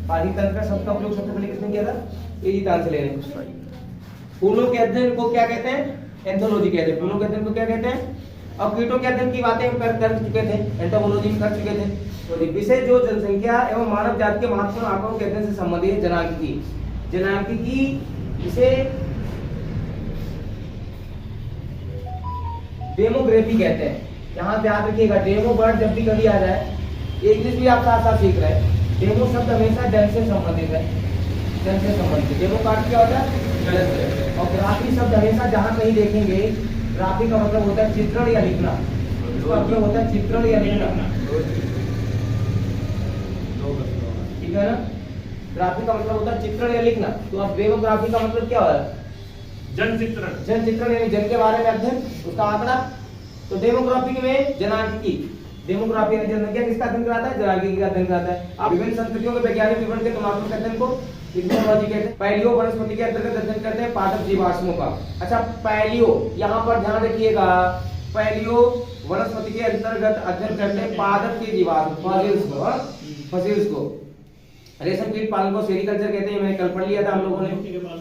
पानी तंत्र शब्द का उपयोग सबसे पहले किसने किया था? यही दान से ले रहे हैं। फूलों के अध्ययन को क्या कहते हैं? एंथोलॉजी कहते हैं। फूलों के अध्ययन को क्या कहते हैं? अब कीटों के अध्ययन की बातें हम कर चुके थे, एंटोमोलॉजी में कर चुके थे। तो विषय जो जनसंख्या एवं मानव जाति के महत्वपूर्ण आंकड़ों के अध्ययन से संबंधित है। जनांकिकी इसे डेमोग्राफी कहते हैं। यहाँ पे याद रखिएगा, डेमो वर्ड जब भी कभी आ जाए, इंग्लिश भी आप साथ साथ सीख रहे हैं। डेमो शब्द हमेशा जन से संबंधित है, जन से संबंधित। डेमो का अर्थ क्या होता है? जन से। और ग्राफी शब्द हमेशा जहाँ कहीं देखेंगे, ग्राफी का मतलब होता है चित्रण या लिखना। इसका मतलब होता है चित्रण या लिखना, ठीक है ना? ग्राफी का मतलब होता है चित्रण या लिखना। तो अब डेमोग्राफी का मतलब क्या है? जन चित्रण। जन चित्रण यानी जन के बारे में अध्ययन, उसका आंकड़ा। तो डेमोग्राफी में जनांकिकी, डेमोग्राफी यानी जनसंख्या किसका अध्ययन कराता है? जनांकिकी का अध्ययन कराता है। आप विभिन्न संस्कृतियों के वैज्ञानिक विवरण के तुलनात्मक अध्ययन को इग्नोलॉजी कहते हैं। पैलियो वनस्पति के अंतर्गत अध्ययन करते हैं पादप जीवाश्मों का। अच्छा, पैलियो यहाँ पर ध्यान रखिएगा, पैलियो वनस्पति के अंतर्गत अध्ययन करते हैं पादप के जीवाश्म, फॉसिल्स को। रेशम कीट पालन को सेरिकल्चर कहते हैं, मैंने कल पढ़ लिया था हम लोगों ने।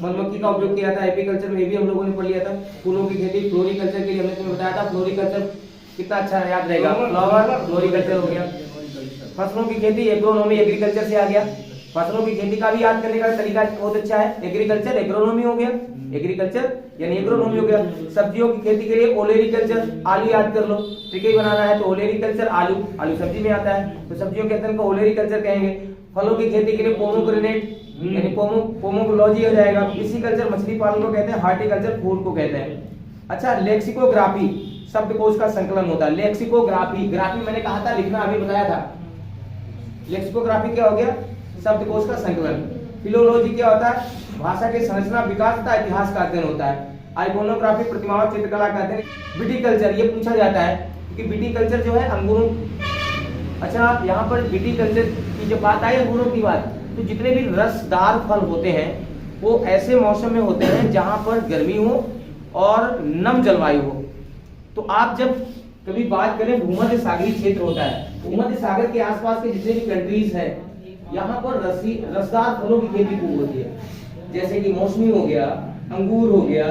मधुमक्खी का उपयोग किया था, एपीकल्चर में भी हम लोगों ने पढ़ लिया था। फूलों की खेती, फ्लोरिकल्चर के लिए हमने तुम्हें बताया था। फ्लोरिकल्चर कितना अच्छा याद रहेगा, फ्लावर फ्लोरिकल्चर हो गया। फसलों की खेती, एग्रोनॉमी एग्रीकल्चर से आ गया। फसलों की खेती का भी याद करने का तरीका बहुत अच्छा है। एग्रीकल्चर एग्रोनॉमी हो गया, एग्रीकल्चर यानी एग्रोनॉमी हो गया। सब्जियों की खेती के लिए ओलेरीकल्चर, आलू याद कर लो, टिक्की बनाना है तो ओलेरीकल्चर, आलू सब्जी में आता है तो सब्जियों के अध्ययन को ओलेरीकल्चर कहेंगे। फलों की खेती के लिए पोमोग्रेनेट यानी पोमोलॉजी हो जाएगा। पिसिकल्चर मछली पालन को कहते हैं, हार्टिकल्चर फूड को कहते हैं। अच्छा, लेक्सिकोग्राफी शब्दकोश का संकलन होता है। लेक्सिकोग्राफी, ग्राफी मैंने कहा था लिखना, अभी बताया था। लेक्सिकोग्राफी क्या हो गया? शब्दकोश का संकलन। फिलोलॉजी क्या होता है? भाषा के संरचना, विकास तथा इतिहास का अध्ययन होता है। आइकोनोग्राफी प्रतिमाओं चित्रकला का अध्ययन। विटिकल्चर ये पूछा जाता है कि विटिकल्चर जो है अंगूरों। अच्छा, यहाँ पर विटिकल्चर की जब बात आई अंगूरों की बात, तो जितने भी रसदार फल होते हैं वो ऐसे मौसम में होते हैं जहां पर गर्मी हो और नम जलवायु हो। तो आप जब कभी बात करें, भूमध्य सागरीय क्षेत्र होता है, भूमध्य सागर के आसपास के जितने भी कंट्रीज हैं, यहाँ पर रसदार फलों की खेती खूब होती है। जैसे कि मौसमी हो गया, अंगूर हो गया,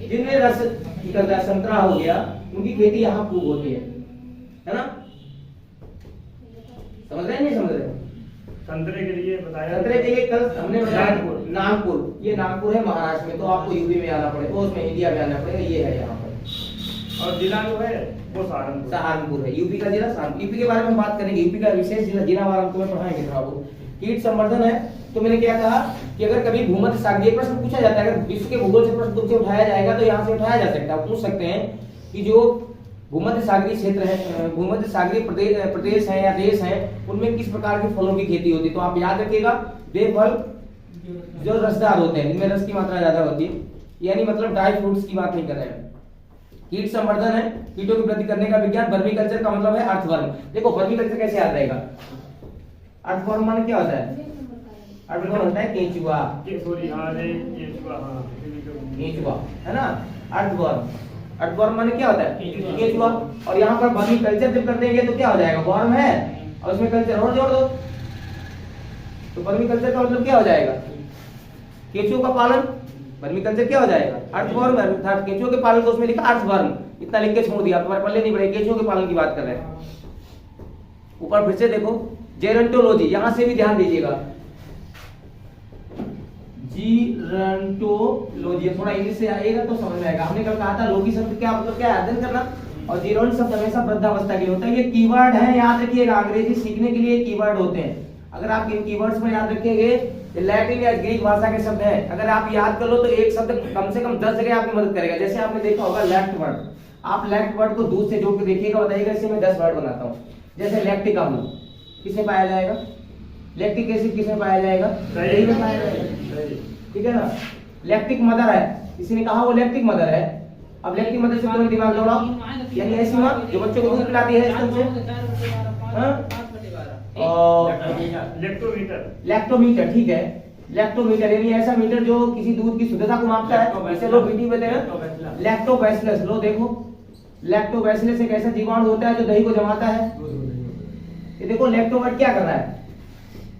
जिनमें रस निकलता है, संतरा हो गया, उनकी खेती यहाँ खूब होती है ना? समझ रहे हैं नहीं समझ रहे? संतरे के लिए बताया, संतरे के लिए कल हमने बताया नागपुर, ये नागपुर है महाराष्ट्र में, तो आपको यूपी में आना पड़ेगा, उसमें इंडिया में आना पड़ेगा, ये है यहाँ पर। और जिला जो है वो सहारनपुर है, यूपी का जिला सहारनपुर। यूपी के बारे में बात करेंगे, यूपी का विशेष जिला हम तुम्हें पढ़ाएंगे थोड़ा बहुत। कीट संवर्धन है, तो मैंने क्या कहा कि अगर कभी भूमध्य सागरीय प्रश्न पूछा जाता है, अगर विश्व के भूगोल से प्रश्न तुमसे उठाया जाएगा तो यहाँ से उठाया जा सकता है। पूछ सकते हैं कि जो भूमध्य सागरीय क्षेत्र है, भूमध्य सागरीय प्रदेश है या देश है, उनमें किस प्रकार के फलों की खेती होती है। तो आप याद रखिएगा, वे फल जो रसदार होते हैं, इनमें रस की मात्रा ज्यादा होती है, यानी मतलब ड्राई फ्रूट्स की बात नहीं कर रहे हैं। कीट संवर्धन है, कीटों की वृद्धि करने का विज्ञान। वर्मीकल्चर का मतलब है अर्थवर्म। देखो वर्मीकल्चर कैसे याद रहेगा? अर्थवर्म माने क्या होता है? अर्थवर्म होता है केंचुआ, केंचुआ है ना, अर्थवर्म। अर्थवर्म माने क्या होता है? केंचुआ। और यहाँ पर वर्मीकल्चर जब कर देंगे तो क्या हो जाएगा? वर्म है और उसमें कल्चर और जोड़ दो, तो वर्मीकल्चर का मतलब क्या हो जाएगा? केंचुओं का पालन। वर्मीकल्चर क्या हो जाएगा? अर्थवर्म, अर्थात केंचुओं के पालन को उसमें लिखा अर्थवर्म, इतना लिख के छोड़ दिया, तुम्हारे पल्ले नहीं पड़े। केंचुओं के पालन की बात कर रहे हैं। ऊपर फिर से देखो, जेरंटोलॉजी, यहां से भी ध्यान दीजिएगा, जीरंटोलॉजी, थोड़ा इंग्लिश से आएगा तो समझ में आएगा। हमने कल कहा था लोगी शब्द क्या मतलब क्या है? अध्ययन करना। और जीरोंट शब्द हमेशा वृद्धावस्था के लिए होता है। ये कीवर्ड है, याद रखिएगा, अंग्रेजी सीखने के लिए कीवर्ड होते हैं। अगर आप इन कीवर्ड्स में याद रखेंगे, लैटिन या ग्रीक भाषा के शब्द हैं, अगर आप याद कर लो तो एक शब्द कम से कम 10 जगह आपकी मदद करेगा। जैसे आपने देखा होगा लेफ्ट वर्ड, आप लेफ्ट वर्ड को दूध से जोड़ के देखिएगा, बताइएगा इससे मैं 10 वर्ड बनाता हूँ। जैसे लैक्टिक अम्ल किसमें पाया जाएगा? लैक्टिक एसिड किसमें पाया जाएगा? दही में पाया जाएगा, ठीक है ना। लैक्टिक मदर है, किसी ने कहा वो लैक्टिक मदर है। अब लैक्टिक मदर से तुरंत दिमाग दौड़ाओ, यानी ऐसी माँ जो बच्चों को दूध पिलाती है स्तन से। और लैक्टोमीटर, ठीक है, लैक्टोमीटर यानी ऐसा मीटर जो किसी दूध की शुद्धता को मापता है। इसे लोग बीटी में देना। लैक्टोबैसिलस, लो देखो, लैक्टोबैसिलस एक ऐसा जीवाणु होता है जो दही को जमाता है। ये देखो लैक्टोवर्ड क्या कर रहा है?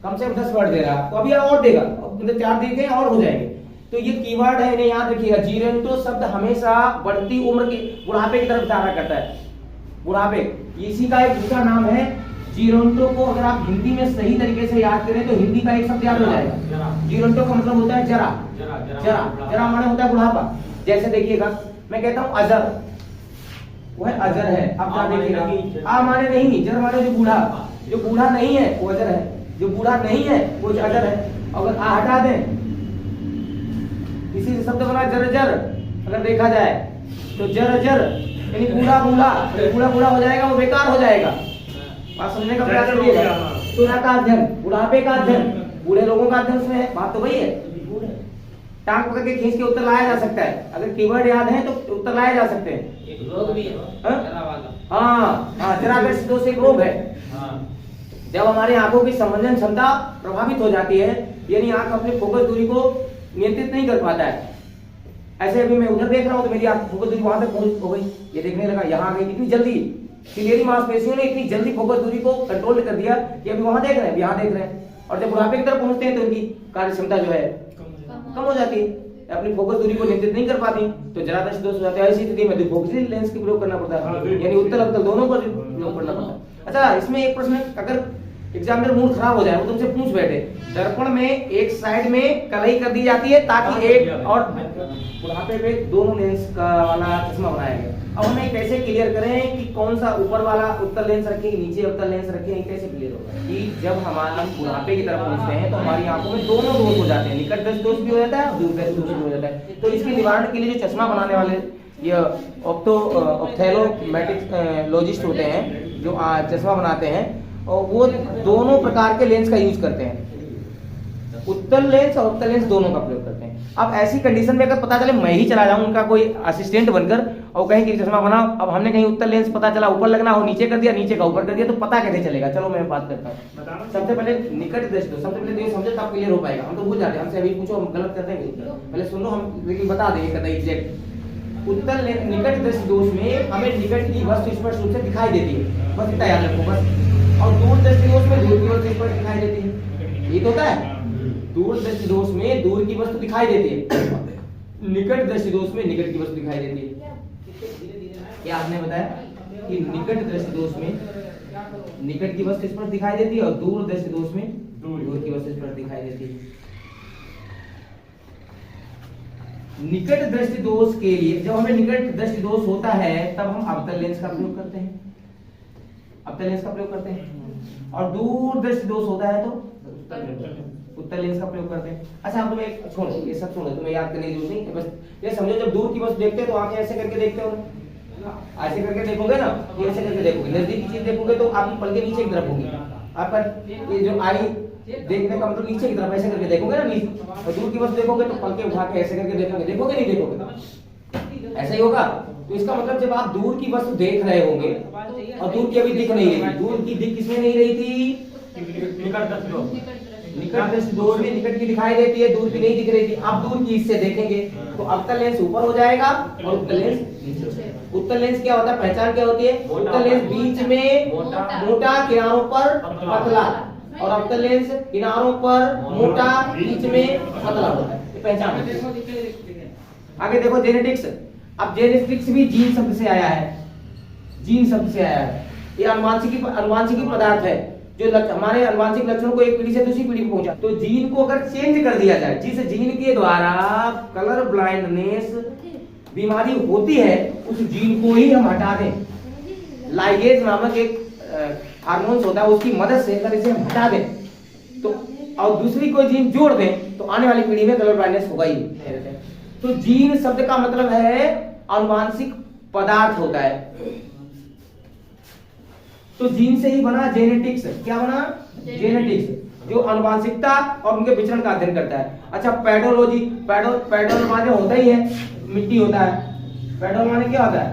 कम से कम 10 वर्ड दे रहा है आपको, अभी और देगा, मतलब 4 देंगे और हो जाएंगे। तो ये कीवर्ड है, इन्हें याद रखिएगा। जीरोंटो शब्द हमेशा बढ़ती उम्र के बुढ़ापे की तरफ इशारा करता है, बुढ़ापे। इसी का एक दूसरा नाम है जीरोंटो को अगर आप हिंदी में सही तरीके से याद करें तो हिंदी का एक शब्द याद हो जाएगा। जीरोंटो का मतलब होता है जरा, जरा माने होता है बुढ़ापा। जैसे देखिएगा, मैं कहता हूँ अजर, वह अजर है। अब क्या देखिएगा, आ माने नहीं, जर माने जो बूढ़ा, जो बूढ़ा नहीं है वो अजर है, जो बूढ़ा नहीं है वो अजर है। अगर आ हटा दें, इसी से शब्द बना जर, अगर देखा जाए तो जर यानी बूढ़ा बूढ़ा, बूढ़ा बूढ़ा हो जाएगा, वो बेकार हो जाएगा। बात समझने का प्रयास करिएगा। सुना का अध्ययन, बुढ़ापे का अध्ययन, बूढ़े लोगों का अध्ययन उसमें है, बात तो वही है। टांग पकड़ के खींच के उत्तर लाया जा सकता है, अगर कीवर्ड याद है तो उत्तर लाए जा सकते हैं। एक रोग भी है, जरा वाला। हाँ, जराग्रस्त दोष एक रोग है। जब हमारे आंखों की संवेदन क्षमता प्रभावित हो जाती है, यानी आंख अपने फोकस दूरी को नियंत्रित नहीं कर पाता है। ऐसे अभी मैं उधर देख रहा हूँ तो मेरी आंख फोकस दूरी वहां तक पहुंच हो गई, ये देखने लगा, यहाँ आ गई, इतनी जल्दी सिलेरी मांसपेशियों ने इतनी जल्दी फोकस दूरी को कंट्रोल कर दिया कि अभी वहां देख रहे हैं, यहाँ देख रहे हैं। और जब बुढ़ापे की तरफ पहुंचते हैं तो उनकी कार्य क्षमता जो है कम हो जाती है, अपनी फोकस दूरी को नियंत्रित नहीं कर पाती, तो जराग्रस्त दोष हो जाता है। ऐसी स्थिति में द्विफोकसी लेंस का प्रयोग करना पड़ता है, यानी उत्तल अवतल दोनों का प्रयोग करना पड़ता है। अच्छा, इसमें एक प्रश्न, अगर एग्जामिनर मूड खराब हो जाए, वो तुमसे पूछ बैठे, दर्पण में एक साइड में कलई कर दी जाती है ताकि एक, और बुढ़ापे पे दोनों लेंस का वाला चश्मा बनाया गया। अब हमें कैसे क्लियर करें कि कौन सा ऊपर वाला उत्तल लेंस रखें, नीचे अवतल लेंस रखें, कैसे क्लियर होगा कि जब हमारा बुढ़ापे की तरफ पहुंचते हैं तो हमारी आंखों में दोनों दोष हो जाते हैं, निकट दृष्टि दोष भी हो जाता है और दूर दृष्टि दोष भी हो जाता है। तो इसके निवारण के लिए जो चश्मा बनाने वाले ये ऑप्थेल्मोलॉजिस्ट होते हैं, जो चश्मा बनाते हैं, और वो दोनों प्रकार के लेंस का यूज करते हैं, उत्तल लेंस और अवतल लेंस दोनों का प्रयोग करते हैं। अब ऐसी कंडीशन में अगर पता चले मैं ही चला जाऊं उनका कोई असिस्टेंट बनकर और कहीं कि चश्मा बनाओ, अब हमने कहीं उत्तल लेंस पता चला ऊपर लगना हो, नीचे कर दिया, नीचे का ऊपर कर दिया, तो पता कैसे चलेगा? चलो मैं बात करता हूँ। सबसे पहले निकट दृष्टि दोष, सबसे पहले समझे तब क्लियर हो पाएगा। हम तो भूल जाते हैं, हमसे अभी पूछो हम गलत कर देंगे, पहले सुन लो, हम लेकिन बता देंगे कतई एग्जैक्ट। उत्तल निकट दृष्टि दोष में हमें निकट की वस्तु स्पष्ट रूप से दिखाई देती है, बस इतना याद रखो बस। और दूर दृष्टि दोष में दूर की वस्तु स्पष्ट दिखाई देती है, ये तो होता है। दूर दृष्टि दोष में दूर की वस्तु दिखाई देती है, निकट दृष्टि दोष में निकट की वस्तु दिखाई देती है। क्या आपने बताया कि निकट दृष्टि दोष में निकट की वस्तु स्पष्ट दिखाई देती है और दूर दृष्टि दोष में दूर की वस्तु स्पष्ट दिखाई देती है। निकट दृष्टि दोष के लिए जब हमें निकट दृष्टि दोष होता है तब हम अवतल लेंस का प्रयोग करते हैं, अवतल लेंस का प्रयोग करते हैं। और दूर दृष्टि दोष होता है तो उत्तल लेंस का प्रयोग करते हैं। अच्छा, आप तुम्हें छोड़ो, ये सब छोड़ो, तुम्हें याद करने की जरूरत नहीं, बस ये समझो जब दूर की वस्तु देखते हो तो आंखें ऐसे करके देखते हो, ऐसे करके देखोगे ना, ये ऐसे करके देखोगे। नजदीक की चीज देखोगे तो आपकी पलकें नीचे की तरफ होगी, आपका ये जो आई देखने का मतलब नीचे की तरफ ऐसे करके देखोगे ना नीचे, और दूर की वस्तु देखोगे तो पलकें उठा के ऐसे करके देखोगे, देखोगे नहीं देखोगे, ऐसा ही होगा। तो इसका मतलब जब आप दूर की वस्तु देख रहे होंगे और दूर की अभी दिख नहीं रही, दूर की दिख किसमें नहीं रही थी? निकट दृष्टि दोष में निकट की दिखाई देती है, दूर की नहीं दिख रही थी। आप दूर की इससे देखेंगे तो अवतल लेंस ऊपर हो जाएगा और उत्तल लेंस नीचे हो जाएगा। उत्तल लेंस क्या होता है, पहचान क्या होती है? उत्तल लेंस बीच में मोटा, किनारों पर पतला, और अवतल लेंस किनारों पर मोटा, बीच में पतला होता है, ये पहचान है। आगे देखो जेनेटिक्स। अब जेनेटिक्स भी जीन शब्द से आया है, जीन शब्द से आया है। ये अनुवांशिकी पदार्थ है जो हमारे अनुवांशिक लक्षणों को एक पीढ़ी से दूसरी पीढ़ी में पहुंचा। तो जीन को अगर चेंज कर दिया जाए, जिस जीन के द्वारा कलर ब्लाइंडनेस बीमारी होती है, उस जीन को ही हम हटा दें। लाइगेज नामक एक हार्मोन होता है, उसकी मदद से अगर इसे हम हटा दें तो और दूसरी कोई जीन जोड़ दें तो आने वाली पीढ़ी में कलर ब्लाइंडनेस होगा ही। तो जीन शब्द का मतलब है अनुवांशिक पदार्थ होता है। तो जीन से ही बना जेनेटिक्स। क्या बना? जेनेटिक्स, जो अनुवांशिकता और उनके विचरण का अध्ययन करता है। अच्छा, पेडोलॉजी, पेडोल माने होता ही है मिट्टी होता है। पेडोल माने क्या होता है?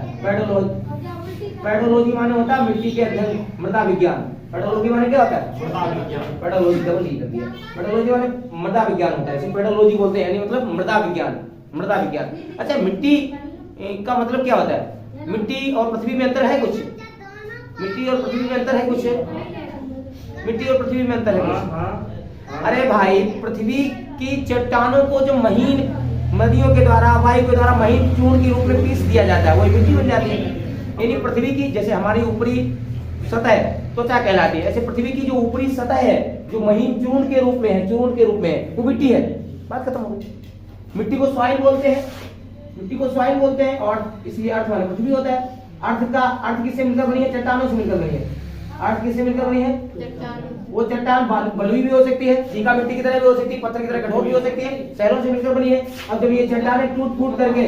पेडोलॉजी माने होता है मिट्टी के अध्ययन, मृदा विज्ञान। पेडोलॉजी माने क्या होता है? पेडोलॉजी डबल ई कर दिया। पेडोलॉजी माने मृदा विज्ञान होता है, इसे पेडोलॉजी बोलते हैं, यानी मतलब मृदा विज्ञान, मृदा विज्ञान। अच्छा, मिट्टी का मतलब क्या होता है? मिट्टी और पृथ्वी में अंतर है कुछ? मिट्टी और पृथ्वी में अंतर है कुछ? मिट्टी और पृथ्वी में अंतर है कुछ? अरे भाई, पृथ्वी की चट्टानों को जो महीन नदियों के द्वारा, वायु के द्वारा महीन चूर्ण के रूप में पीस दिया जाता है, वही मिट्टी बन जाती है। यानी पृथ्वी की, जैसे हमारी ऊपरी सतह त्वचा कहलाती है, ऐसे पृथ्वी की जो ऊपरी सतह है, जो महीन चूर्ण के रूप में है, चूर्ण के रूप में है, वो मिट्टी है। बात खत्म हो गई। मिट्टी को सॉइल बोलते हैं, मिट्टी को सॉइल बोलते हैं, और इसलिए अर्थ वाले पृथ्वी होता है। अर्थ किससे मिलकर बनी है? चट्टानों से मिलकर बनी है। अर्थ किससे मिलकर बनी है? वो चट्टान बलुई भी हो सकती है, चीका मिट्टी की तरह भी हो सकती है, पत्थर की तरह कठोर भी हो सकती है, शहरों से मिलकर बनी है। अब जब ये चट्टानें टूट फूट करके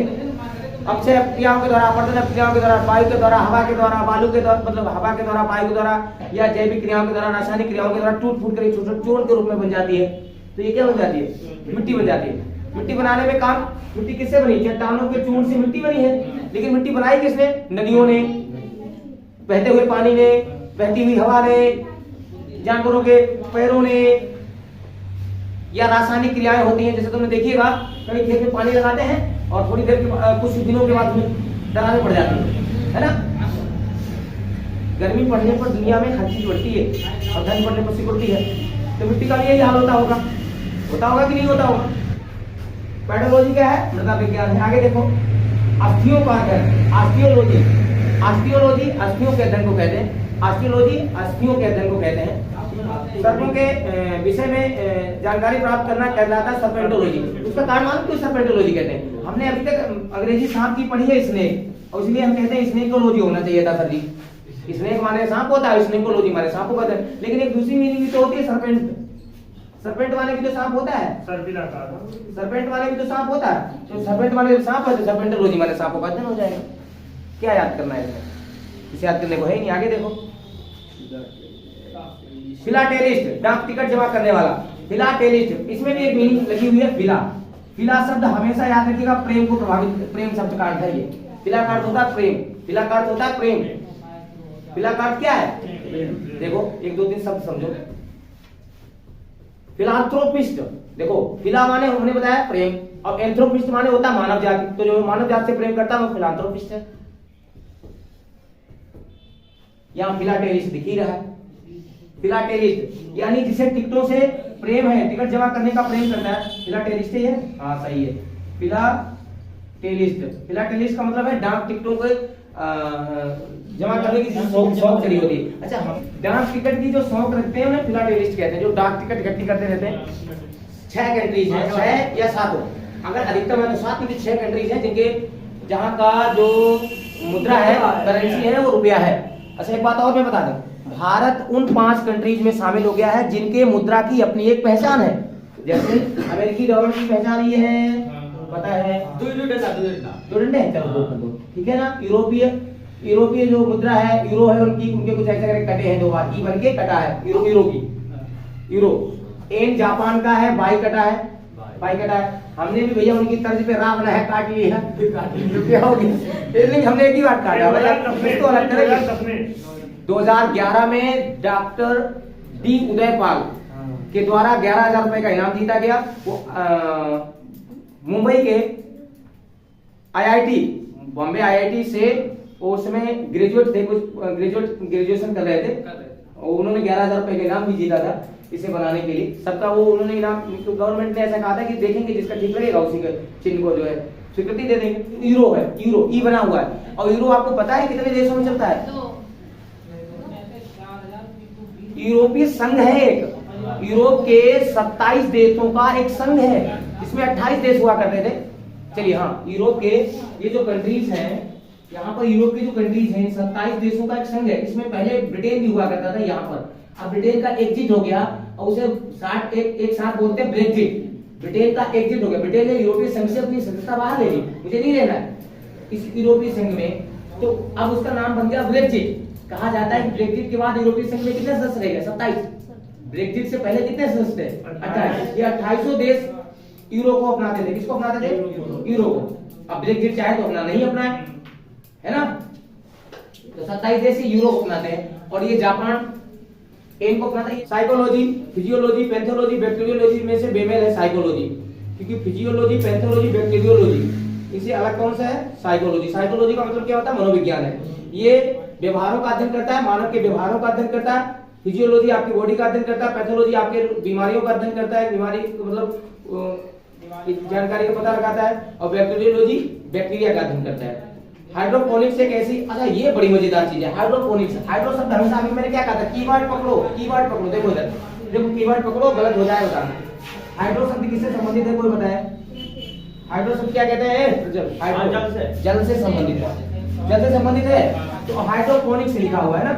अक्षय क्रियाओं के द्वारा, अपरदन क्रियाओं के द्वारा, वायु के द्वारा, हवा के द्वारा, बालू के द्वारा, मतलब हवा के द्वारा, वायु के द्वारा, या जैविक क्रियाओं के द्वारा, रासायनिक क्रियाओं के द्वारा टूट फूट करके चूर्ण के रूप में बन जाती है, तो ये क्या बन जाती है? मिट्टी बन जाती है। मिट्टी बनाने में काम, मिट्टी किससे बनी? चट्टानों के चूर्ण से मिट्टी बनी है। लेकिन मिट्टी बनाई किसने? नदियों ने, बहते हुए पानी ने, बहती हुई हवा ने, जानवरों के पैरों ने, या रासायनिक क्रियाएं होती हैं। जैसे तुमने देखिएगा, कभी खेत में पानी लगाते हैं और थोड़ी देर के कुछ दिनों के बाद दरारें पड़ जाती है ना? गर्मी पड़ने पर दुनिया में हर चीज बढ़ती है और ठंड पड़ने पर सिकुड़ती है। तो मिट्टी का भी यही हाल होता होगा कि नहीं होता होगा? पेडोलॉजी क्या है? मृदा विज्ञान है। आगे देखो, अस्थियों का अध्ययन, ऑस्टियोलॉजी। ऑस्टियोलॉजी अस्थियों के अध्ययन को कहते हैं। ऑस्टियोलॉजी अस्थियों के अध्ययन को कहते हैं। सर्पों के विषय में जानकारी प्राप्त करना कहलाता है सर्पेंटोलॉजी। उसका कारण मालूम क्यों सर्पेंटोलॉजी कहते हैं? हमने अभी तक अंग्रेजी सांप की पढ़ी है, स्नेक, और इसलिए हम कहते हैं स्नेकोलॉजी होना चाहिए था सर जी। स्नेक माने सांप होता है, स्नेकोलॉजी माने सांप को कहते हैं। लेकिन एक दूसरी मीनिंग भी तो होती है सर्पेंट। सर्पेंट वाले भी तो सांप होता है, सर्पेंट वाले भी तो सांप होता है। तो सर्पेंट वाले सांप है, तो सर्पेंटोलॉजी माने सांपों का अध्ययन हो जाएगा। क्या याद करना है इसमें? इसे याद करने को है नहीं। आगे देखो, फिलाटेलिस्ट, डाक टिकट जमा करने वाला, फिलाटेलिस्ट, इसमें भी एक मीनिंग लगी हुई है, फिला। फिला शब्द हमेशा याद रखिएगा, प्रेम को प्रभावित, प्रेम शब्द का अर्थ है ये। फिला का अर्थ होता है प्रेम, फिला का अर्थ होता है प्रेम। फिला का अर्थ क्या है? देखो, 1 2 3 शब्द समझो। फिलांथ्रोपिस्ट, देखो, फिला माने हमने बताया प्रेम, और एंथ्रोपिस्ट माने होता है मानव जाति। तो जो मानव जाति से प्रेम करता है वो फिलांथ्रोपिस्ट है। यहां फिलाटेलिस्ट दिख ही रहा है। फिलाटेलिस्ट यानी जिसे टिकटों से प्रेम है, टिकट जमा करने का प्रेम करता है, फिलाटेलिस्ट है। हाँ सही है, फिलाटेलिस्ट। फिलाटेलिस्ट का मतलब है डाक टिकटों को जमा करने की शौक चली होती है। अच्छा, डाक टिकट की जो शौक रखते हैं उन्हें फिलाटेलिस्ट कहते हैं। जो डाक टिकट इकट्ठी करते रहते हैं। 6 कंट्रीज हैं, 6 या 7 हो, अगर अधिकतम है तो 7 में 6 कंट्रीज हैं जिनके, जहां का जो मुद्रा है, करेंसी है, वो रुपया है। अच्छा, एक बात और मैं बता दूं, भारत उन 5 कंट्रीज में शामिल हो गया है जिनके मुद्रा की अपनी एक पहचान है। जैसे अमेरिकी डॉलर की पहचान ये है, पता है, दो डंडे हैं, चलो 2 कर दो, ठीक है ना। यूरोपीय जो मुद्रा है, यूरो है, उनके कुछ ऐसे करके कटे हैं 2 बार, ई बन के कटा है, यूरो। एन जापान का है, बाई कटा है। हमने भी भैया उनकी तर्ज पे रा बना है, काट लिया, क्या हो गया? हमने एक ही बार काटा। 2011 में डॉक्टर डी उदयपाल के द्वारा 11,000 रुपए का इनाम जीता गया। वो मुंबई के आईआईटी, बॉम्बे आईआईटी से वो उसमें ग्रेजुएट थे, कुछ ग्रेजुएशन कर रहे थे, और उन्होंने 11,000 रुपए का इनाम भी जीता था इसे बनाने के लिए। सबका वो उन्होंने इनाम, गवर्नमेंट ने ऐसा कहा था कि देखेंगे जिसका ठीक लगेगा उसी के चिन्ह को जो है स्वीकृति दे देंगे। यूरो है, यूरो ई बना हुआ है। और यूरो आपको पता है कितने देशों में चलता है? यूरोपीय संघ है एक, यूरोप के 27 देशों का एक संघ है, जिसमें 28 देश हुआ करते थे। चलिए, हाँ, यूरोप के ये जो कंट्रीज हैं, यहाँ पर यूरोप की जो कंट्रीज हैं, 27 देशों का एक संघ है। इसमें पहले ब्रिटेन भी हुआ करता था यहाँ पर। अब ब्रिटेन का एग्जिट हो गया, और उसे एक साथ बोलते हैं ब्रेक्जिट। ब्रिटेन का एग्जिट हो गया, ब्रिटेन ने यूरोपीय संघ से अपनी सदस्यता बाहर ले ली, मुझे नहीं रहना है इस यूरोपीय संघ में। तो अब उसका नाम बन गया ब्रेक्जिट। कहा जाता है कि ब्रेक्जिट के बाद यूरोपीय संघ में कितने सदस्य रह गए? 27। ब्रेक्जिट से पहले कितने सदस्य थे? 28। ये 28 देश यूरो को अपनाते थे। किसको अपनाते थे? यूरो को। अब ब्रेक्जिट चाहे तो अपना नहीं अपनाए, है ना। तो 27 देश यूरो को अपनाते हैं, और ये जापान एन को अपनाता है। साइकोलॉजी, फिजियोलॉजी, पैथोलॉजी, बैक्टीरियोलॉजी में से बेमेल है साइकोलॉजी, क्योंकि फिजियोलॉजी, पैथोलॉजी, बैक्टीरियोलॉजी इससे अलग कौन सा है? साइकोलॉजी। साइकोलॉजी का मतलब क्या होता है? मनोविज्ञान है। ये व्यवहारों का अध्ययन करता है, मानव के व्यवहारों का अध्ययन करता है। फिजियोलॉजी आपकी बॉडी का अध्ययन करता है, पैथोलॉजी आपके बीमारियों का अध्ययन करता है, बीमारी मतलब जानकारी का पता लगाता है, और बैक्टीरियोलॉजी बैक्टीरिया का अध्ययन करता है। हाइड्रोपोनिक्स एक ऐसी, अच्छा ये बड़ी मजेदार चीज है हाइड्रोपोनिक्स। हाइड्रो शब्द हमेशा अभी मैंने क्या कहा था, कीवर्ड पकड़ो, कीवर्ड पकड़ो, देखो इधर, देखो कीवर्ड पकड़ो, गलत हो जाए बताना। हाइड्रो शब्द किससे संबंधित है, कोई बताए? हाइड्रो शब्द क्या कहते हैं? जल से संबंधित है, जल से संबंधित है, तो हाइड्रोपोनिक्स लिखा हुआ है ना,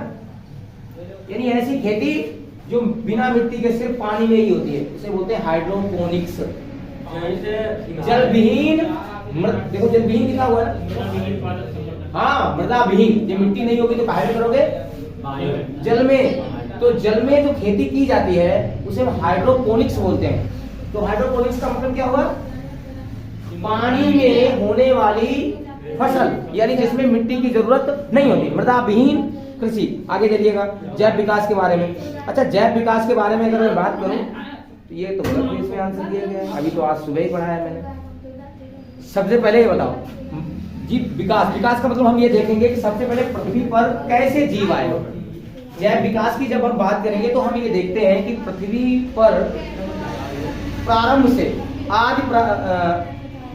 यानी ऐसी खेती जो बिना मिट्टी के सिर्फ पानी में ही होती है, उसे बोलते हैं हाइड्रोपोनिक्स। जल विहीन, देखो जल विहीन लिखा हुआ है, हाँ मृदा विहीन, जब मिट्टी नहीं होगी तो बाहर करोगे जल में, तो जल में जो खेती की जाती है उसे हम हाइड्रोपोनिक्स बोलते हैं। तो हाइड्रोपोनिक्स का मतलब क्या हुआ, पानी में होने वाली फसल, यानी जिसमें मिट्टी की जरूरत नहीं होती, मृदा विहीन कृषि। आगे चलिएगा जैव विकास के बारे में। अच्छा जैव विकास के बारे में अगर मैं बात करूं तो ये तो गलत भी इसमें आंसर दिया गया है, अभी तो आज सुबह ही पढ़ा है मैंने। सबसे पहले ये बताओ जीव विकास, विकास का मतलब हम ये देखेंगे कि सबसे पहले पृथ्वी पर कैसे जीव आए। जैव विकास की जब हम बात करेंगे तो हम ये देखते हैं कि पृथ्वी पर प्रारंभ से आज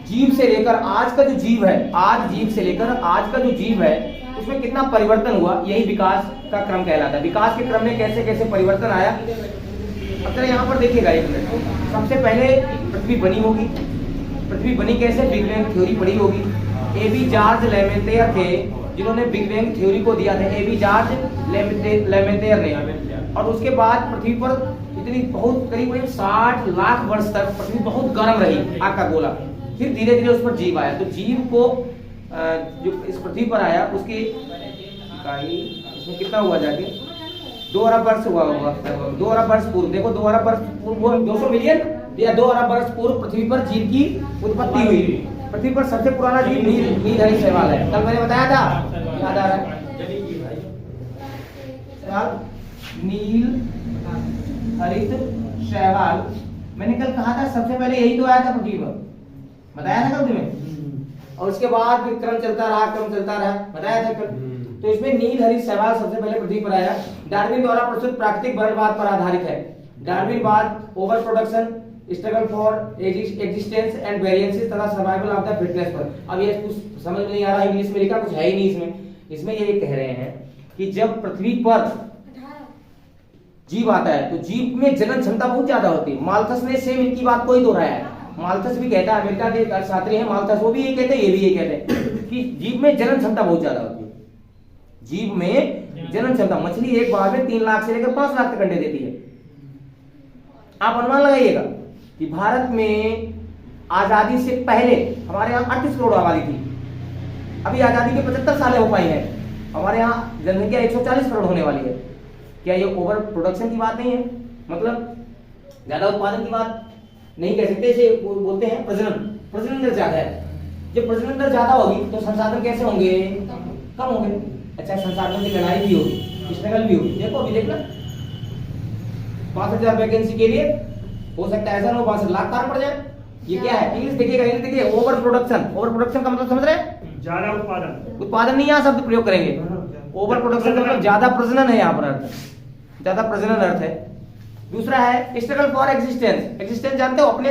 जीव से लेकर आज का जो जीव है, आज जीव से लेकर आज का जो जीव है उसमें कितना परिवर्तन हुआ, यही विकास का क्रम कहलाता है। विकास के क्रम में कैसे कैसे परिवर्तन आया, अब जरा यहाँ पर देखिएगा एक मिनट। सबसे पहले पृथ्वी बनी होगी, पृथ्वी बनी कैसे, बिग बैंग थ्योरी पढ़ी होगी। एबी जॉर्ज लेमेंटेयर थे जिन्होंने बिग बैंग थ्योरी को दिया था, एबी जॉर्ज लेमेंटेयर ने। और उसके बाद पृथ्वी पर इतनी बहुत करीब 60 लाख वर्ष तक पृथ्वी बहुत गर्म रही, आग का गोला। फिर धीरे धीरे उस पर जीव आया, तो जीव को जो इस पृथ्वी पर आया उसकी इकाई इसमें कितना हुआ जाके 2 अरब वर्ष हुआ होगा, 2 अरब वर्ष पूर्व। देखो 2 अरब वर्ष पूर्व 200 मिलियन या 2 अरब वर्ष पूर्व पृथ्वी पर जीव की उत्पत्ति हुई। पृथ्वी पर सबसे पुराना जीव नीलहरित शैवाल है, कल मैंने बताया था, याद आ रहा है? नील हरित शैवाल मैंने कल कहा था, सबसे पहले यही तो आया था पृथ्वी पर, बताया था कल तुम्हें। और उसके बाद भी क्रम चलता रहा, बताया था कल। तो इसमें नील हरित शैवाल सबसे पहले पृथ्वी पर आया। डार्विन द्वारा प्रस्तुत प्राकृतिक वर्गवाद पर आधारित है। डार्विनवाद over production, struggle for existence and variances तथा सर्वाइवल ऑफ द फिटनेस पर। अब ये कुछ समझ में नहीं आ रहा, इंग्लिश में लिखा, कुछ है ही नहीं इसमें। इसमें ये कह रहे हैं कि जब पृथ्वी पर जीव आता है तो जीव में जनन क्षमता बहुत ज्यादा होती है। माल्थस ने सेम इनकी बात को ही दोहराया है। माल्थस भी कहता है, अमेरिका के शास्त्री हैं माल्थस, वो भी ये कहते हैं, ये भी ये कहते हैं कि जीव में जनन क्षमता बहुत ज्यादा होती है। जीव में जनन क्षमता, मछली एक बार में 3 लाख से लेकर 5 लाख तक अंडे देती है। आप अनुमान लगाइएगा कि भारत में आजादी से पहले हमारे यहाँ 38 करोड़ आबादी थी, अभी आजादी के 75 साल हो पाई है, हमारे यहाँ जनसंख्या 140 करोड़ होने वाली है। क्या ये ओवर प्रोडक्शन की बात नहीं है, मतलब ज्यादा उत्पादन की बात नहीं कह सकते, इसे बोलते हैं प्रजनन दर ज्यादा है। जब प्रजनन दर ज्यादा होगी तो संसाधन कैसे होंगे, कम होंगे। अच्छा संसाधनों की लड़ाई भी होगी, स्ट्रगल भी होगी। देखो अभी देखना 62,000 वैकेंसी के लिए हो सकता है ऐसा ना हो 62 लाख कार पड़ जाए। ये क्या है, इंग्लिश देखिएगा, इंग्लिश देखिए, ओवर प्रोडक्शन। ओवर प्रोडक्शन का मतलब समझ रहे हैं, ज्यादा उत्पादन, उत्पादन नहीं यहाँ शब्द प्रयोग करेंगे। ओवर प्रोडक्शन का मतलब ज्यादा प्रजनन है, यहाँ पर अर्थ ज्यादा प्रजनन अर्थ है। दूसरा है स्ट्रगल फॉर एग्जिस्टेंस। एग्जिस्टेंस जानते हो, अपने